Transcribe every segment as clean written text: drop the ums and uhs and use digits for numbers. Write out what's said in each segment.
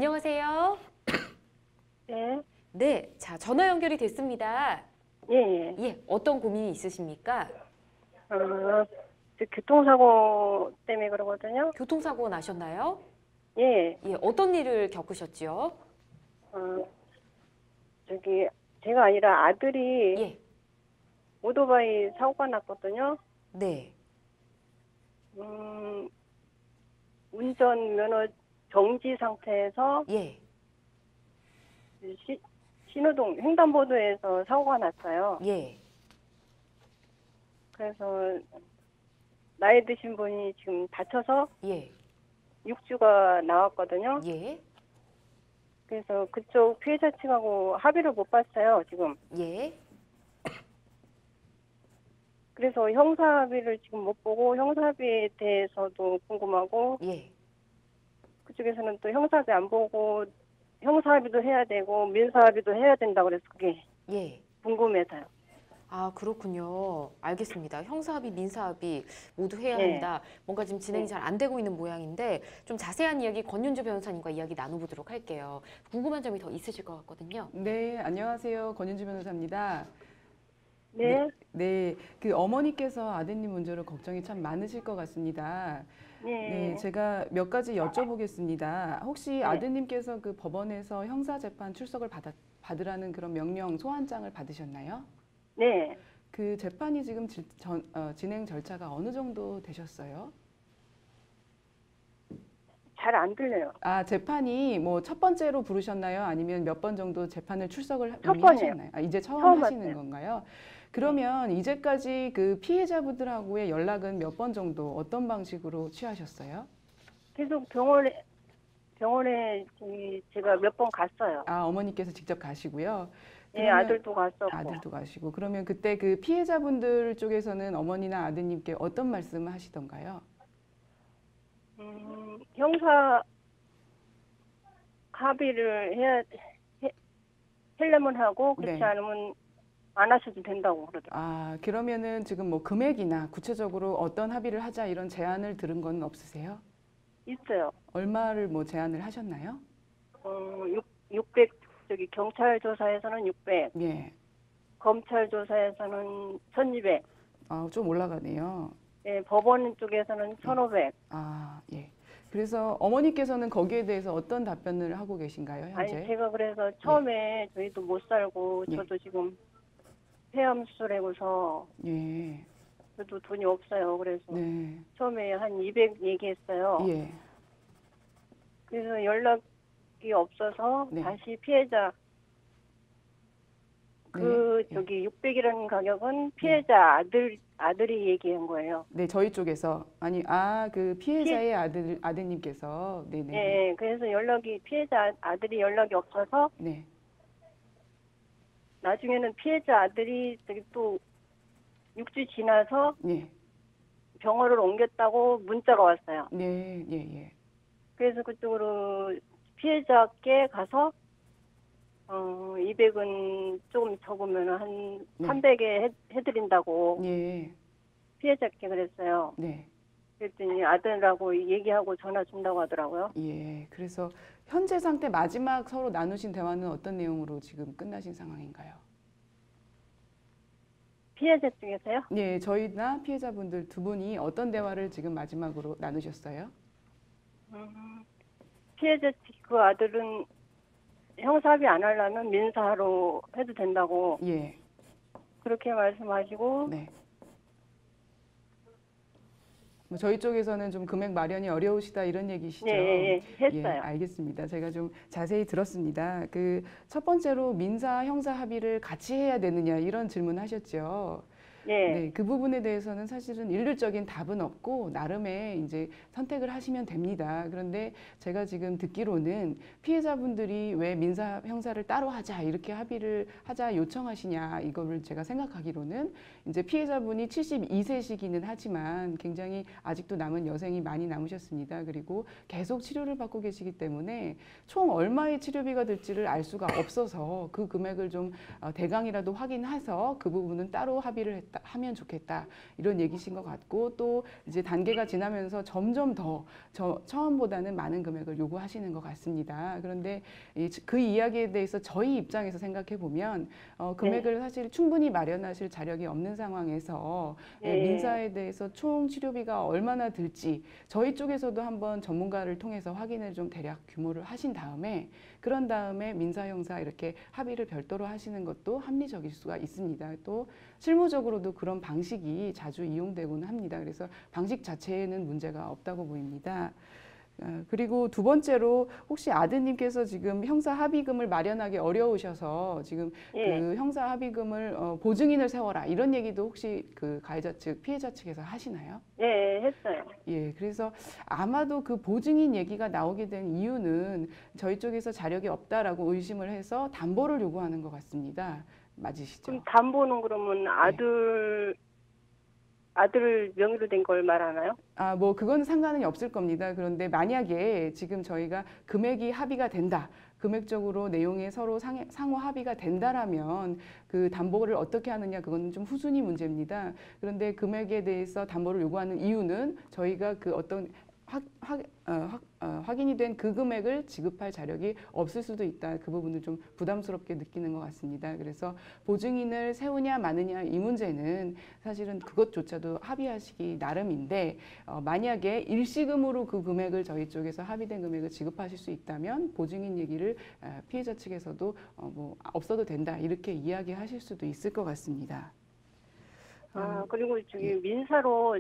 안녕하세요. 네. 네, 자, 전화 연결이 됐습니다. 예, 예. 예, 어떤 고민이 있으십니까? 저 교통사고 때문에 그러거든요. 교통사고 나셨나요? 예. 예, 어떤 일을 겪으셨지요? 어, 저기, 제가 아니라 아들이 예, 오토바이 사고가 났거든요. 네, 음, 운전면허 정지 상태에서 예, 신호등 횡단보도에서 사고가 났어요. 예, 그래서 나이 드신 분이 지금 다쳐서 예, 육주가 나왔거든요. 예, 그래서 그쪽 피해자 측하고 합의를 못 봤어요, 지금. 예, 그래서 형사합의를 지금 못 보고 형사합의에 대해서도 궁금하고 예. 그쪽에서는 또 형사합의 안 보고 형사합의도 해야 되고 민사합의도 해야 된다고 그래서 그게 예. 궁금해서요. 아, 그렇군요. 알겠습니다. 형사합의, 민사합의 모두 해야 네. 합니다. 뭔가 지금 진행이 잘 안 되고 있는 모양인데 좀 자세한 이야기 권윤주 변호사님과 이야기 나눠보도록 할게요. 궁금한 점이 더 있으실 것 같거든요. 네, 안녕하세요. 권윤주 변호사입니다. 네. 네, 그 어머니께서 아드님 문제로 걱정이 참 많으실 것 같습니다. 네, 네. 제가 몇 가지 여쭤보겠습니다. 혹시 네. 아드님께서 그 법원에서 형사재판 출석을 받으라는 그런 명령 소환장을 받으셨나요? 네. 그 재판이 지금 진행 절차가 어느 정도 되셨어요? 잘 안 들려요. 아, 재판이 뭐 첫 번째로 부르셨나요? 아니면 몇 번 정도 재판을 출석을 첫 이미 번이에요. 하셨나요? 아, 이제 처음 처음 하시는 왔어요. 건가요? 그러면 이제까지 그 피해자분들하고의 연락은 몇 번 정도 어떤 방식으로 취하셨어요? 계속 병원에 제가 몇 번 갔어요. 아, 어머니께서 직접 가시고요. 예, 그러면 아들도 갔었고. 아들도 가시고. 그러면 그때 그 피해자분들 쪽에서는 어머니나 아드님께 어떤 말씀을 하시던가요? 형사 합의를 하려면 하고 그렇지 네. 않으면 안 하셔도 된다고 그러더라고요. 아, 그러면은 지금 뭐 금액이나 구체적으로 어떤 합의를 하자 이런 제안을 들은 건 없으세요? 있어요. 얼마를 뭐 제안을 하셨나요? 600, 경찰 조사에서는 600, 예. 검찰 조사에서는 1200, 좀 올라가네요. 예, 법원 쪽에서는 1500. 아, 예. 그래서 어머니께서는 거기에 대해서 어떤 답변을 하고 계신가요, 현재? 아니, 제가 그래서 처음에 저희도 못 살고, 예. 저도 지금 폐암 수술하고서 예. 저도 돈이 없어요. 그래서 네. 처음에 한 200 얘기했어요. 예. 그래서 연락이 없어서 네. 다시 피해자, 네. 600이라는 가격은 피해자 아들이 얘기한 거예요. 네, 저희 쪽에서 그 피해자의 아드님께서 네네. 네, 그래서 피해자 아들이 연락이 없어서 네. 나중에는 피해자 아들이 또 6주 지나서 네. 병원을 옮겼다고 문자가 왔어요. 네, 예, 예. 그래서 그쪽으로 피해자께 가서 200은 조금 적으면 한 네. 300에 해드린다고 예. 피해자께 그랬어요. 네. 그랬더니 아들하고 얘기하고 전화 준다고 하더라고요. 예. 그래서 현재 상태 마지막 서로 나누신 대화는 어떤 내용으로 지금 끝나신 상황인가요? 피해자 쪽에서요? 네, 저희나 피해자분들 두 분이 어떤 대화를 지금 마지막으로 나누셨어요? 피해자 그 아들은 형사합의 안 하려면 민사로 해도 된다고 예. 그렇게 말씀하시고 네. 뭐 저희 쪽에서는 좀 금액 마련이 어려우시다 이런 얘기시죠? 네, 했어요. 예, 알겠습니다. 제가 좀 자세히 들었습니다. 그 첫 번째로 민사 형사 합의를 같이 해야 되느냐 이런 질문하셨죠. 네. 네, 그 부분에 대해서는 사실은 일률적인 답은 없고 나름의 이제 선택을 하시면 됩니다. 그런데 제가 지금 듣기로는 피해자분들이 왜 민사 형사를 따로 하자 이렇게 합의를 하자 요청하시냐 이거를 제가 생각하기로는 이제 피해자분이 72세시기는 하지만 굉장히 아직도 남은 여생이 많이 남으셨습니다. 그리고 계속 치료를 받고 계시기 때문에 총 얼마의 치료비가 들지를 알 수가 없어서 그 금액을 좀 대강이라도 확인해서 그 부분은 따로 합의를 하면 좋겠다 이런 얘기신 것 같고 또 이제 단계가 지나면서 점점 더 처음보다는 많은 금액을 요구하시는 것 같습니다. 그런데 그 이야기에 대해서 저희 입장에서 생각해 보면 금액을 사실 충분히 마련하실 자력이 없는 상황에서 민사에 대해서 총 치료비가 얼마나 들지 저희 쪽에서도 한번 전문가를 통해서 확인을 좀 대략 규모를 하신 다음에 그런 다음에 민사 형사 이렇게 합의를 별도로 하시는 것도 합리적일 수가 있습니다. 또 실무적으로도 그런 방식이 자주 이용되곤 합니다. 그래서 방식 자체에는 문제가 없다고 보입니다. 그리고 두 번째로 혹시 아드님께서 지금 형사 합의금을 마련하기 어려우셔서 지금 그 형사 합의금을 보증인을 세워라 이런 얘기도 혹시 그 가해자 측, 피해자 측에서 하시나요? 네, 했어요. 예, 그래서 아마도 그 보증인 얘기가 나오게 된 이유는 저희 쪽에서 자력이 없다라고 의심을 해서 담보를 요구하는 것 같습니다. 맞으시죠? 그럼 담보는 그러면 아들 명의로 된 걸 말하나요? 뭐 그건 상관은 없을 겁니다. 그런데 만약에 지금 저희가 금액이 합의가 된다. 금액적으로 내용에 서로 상호 합의가 된다라면 그 담보를 어떻게 하느냐 그건 좀 후순위 문제입니다. 그런데 금액에 대해서 담보를 요구하는 이유는 저희가 그 어떤 확인이 된 그 금액을 지급할 자력이 없을 수도 있다. 그 부분을 좀 부담스럽게 느끼는 것 같습니다. 그래서 보증인을 세우냐 마느냐 이 문제는 사실은 그것조차도 합의하시기 나름인데 만약에 일시금으로 그 금액을 저희 쪽에서 합의된 금액을 지급하실 수 있다면 보증인 얘기를 피해자 측에서도 뭐 없어도 된다 이렇게 이야기하실 수도 있을 것 같습니다. 그리고 저기 민사로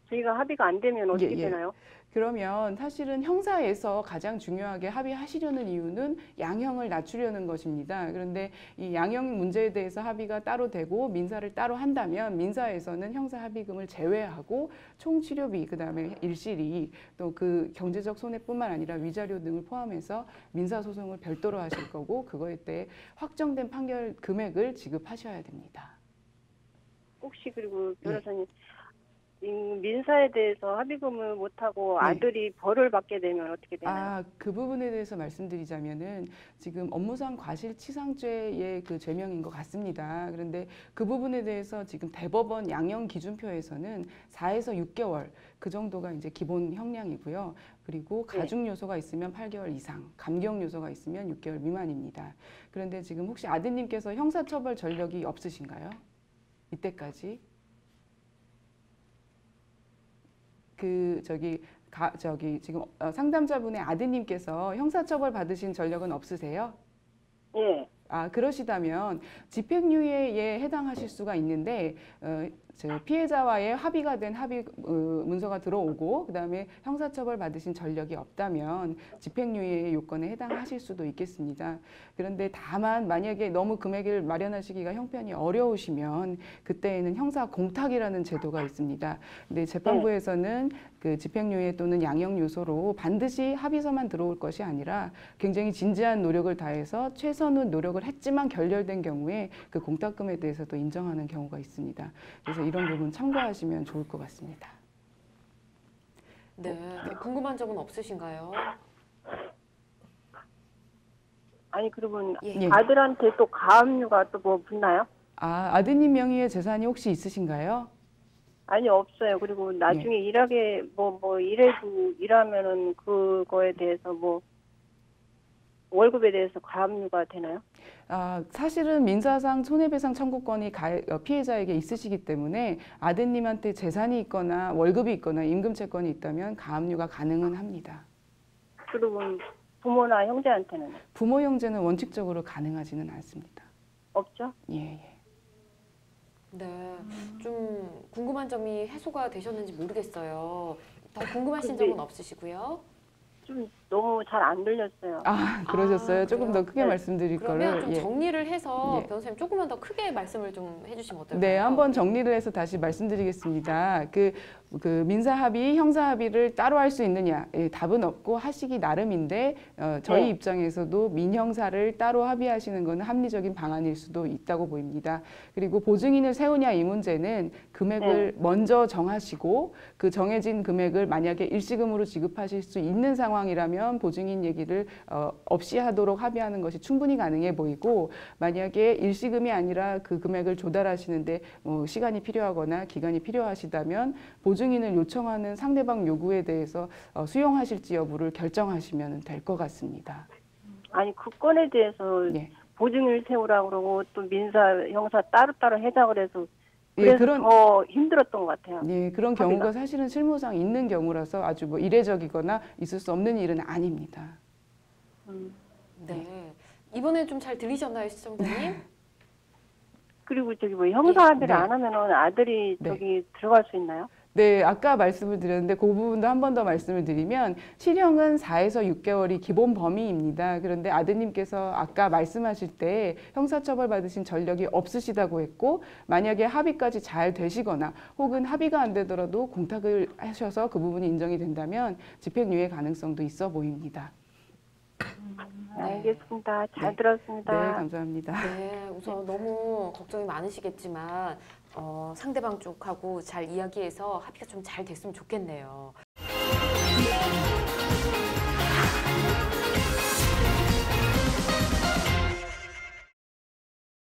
저희가 합의가 안 되면 어떻게 되나요? 그러면 사실은 형사에서 가장 중요하게 합의하시려는 이유는 양형을 낮추려는 것입니다. 그런데 이 양형 문제에 대해서 합의가 따로 되고 민사를 따로 한다면 민사에서는 형사 합의금을 제외하고 총 치료비 그다음에 일시리 또 그 경제적 손해뿐만 아니라 위자료 등을 포함해서 민사 소송을 별도로 하실 거고 그거에 대해 확정된 판결 금액을 지급하셔야 됩니다. 혹시 그리고 변호사님 민사에 대해서 합의금을 못하고 아들이 벌을 받게 되면 어떻게 되나요? 그 부분에 대해서 말씀드리자면은 지금 업무상 과실치상죄의 그 죄명인 것 같습니다. 그런데 그 부분에 대해서 지금 대법원 양형 기준표에서는 4에서 6개월 그 정도가 이제 기본 형량이고요. 그리고 가중 요소가 있으면 8개월 이상, 감경 요소가 있으면 6개월 미만입니다. 그런데 지금 혹시 아드님께서 형사처벌 전력이 없으신가요? 이때까지? 지금 상담자분의 아드님께서 형사처벌 받으신 전력은 없으세요? 예. 그러시다면 집행유예에 해당하실 수가 있는데 피해자와의 합의가 된 합의 문서가 들어오고 그다음에 형사처벌 받으신 전력이 없다면 집행유예 요건에 해당하실 수도 있겠습니다. 그런데 다만 만약에 너무 금액을 마련하시기가 형편이 어려우시면 그때에는 형사 공탁이라는 제도가 있습니다. 근데 재판부에서는 그 집행유예 또는 양형 요소로 반드시 합의서만 들어올 것이 아니라 굉장히 진지한 노력을 다해서 최선의 노력을 했지만 결렬된 경우에 그 공탁금에 대해서도 인정하는 경우가 있습니다. 그래서 이런 부분 참고하시면 좋을 것 같습니다. 네, 궁금한 점은 없으신가요? 아니 그러면 예. 아들한테 또 가압류가 또 뭐 붙나요? 아드님 명의의 재산이 혹시 있으신가요? 아니 없어요. 그리고 나중에 일하게 일하면은 그거에 대해서 뭐 월급에 대해서 가압류가 되나요? 사실은 민사상 손해배상 청구권이 피해자에게 있으시기 때문에 아드님한테 재산이 있거나 월급이 있거나 임금채권이 있다면 가압류가 가능은 합니다. 그러면 부모나 형제한테는? 부모 형제는 원칙적으로 가능하지는 않습니다. 없죠? 예. 네, 좀 궁금한 점이 해소가 되셨는지 모르겠어요. 더 궁금하신 점은 없으시고요? 좀 너무 잘 안 들렸어요. 그러셨어요? 조금 더 크게 말씀드릴 그러면 거를. 좀 정리를 해서 변호사님 조금만 더 크게 말씀을 좀 해주시면 어떨까요? 네, 한번 정리를 해서 다시 말씀드리겠습니다. 그 민사 합의, 형사 합의를 따로 할 수 있느냐? 답은 없고 하시기 나름인데 저희 입장에서도 민형사를 따로 합의하시는 것은 합리적인 방안일 수도 있다고 보입니다. 그리고 보증인을 세우냐 이 문제는 금액을 먼저 정하시고 그 정해진 금액을 만약에 일시금으로 지급하실 수 있는 상황이라면 된다면 보증인 얘기를 없이 하도록 합의하는 것이 충분히 가능해 보이고, 만약에 일시금이 아니라 그 금액을 조달하시는데 시간이 필요하거나 기간이 필요하시다면 보증인을 요청하는 상대방 요구에 대해서 수용하실지 여부를 결정하시면 될 것 같습니다. 아니 그 건에 대해서 예. 보증을 세우라고 그러고 또 민사 형사 따로따로 하자 그래서 예, 더 힘들었던 것 같아요. 예, 그런 경우가 사실은 실무상 있는 경우라서 아주 뭐 이례적이거나 있을 수 없는 일은 아닙니다. 네. 이번에 좀 잘 들리셨나요, 시청자님? 그리고 저기 뭐 형사 합의를 네. 안 하면은 아들이 네. 저기 들어갈 수 있나요? 네, 아까 말씀을 드렸는데 그 부분도 한 번 더 말씀을 드리면 실형은 4에서 6개월이 기본 범위입니다. 그런데 아드님께서 아까 말씀하실 때 형사처벌 받으신 전력이 없으시다고 했고, 만약에 합의까지 잘 되시거나 혹은 합의가 안 되더라도 공탁을 하셔서 그 부분이 인정이 된다면 집행유예 가능성도 있어 보입니다. 알겠습니다. 잘 네. 들었습니다. 네, 감사합니다. 네, 우선 너무 걱정이 많으시겠지만 상대방 쪽하고 잘 이야기해서 합의가 좀 잘 됐으면 좋겠네요.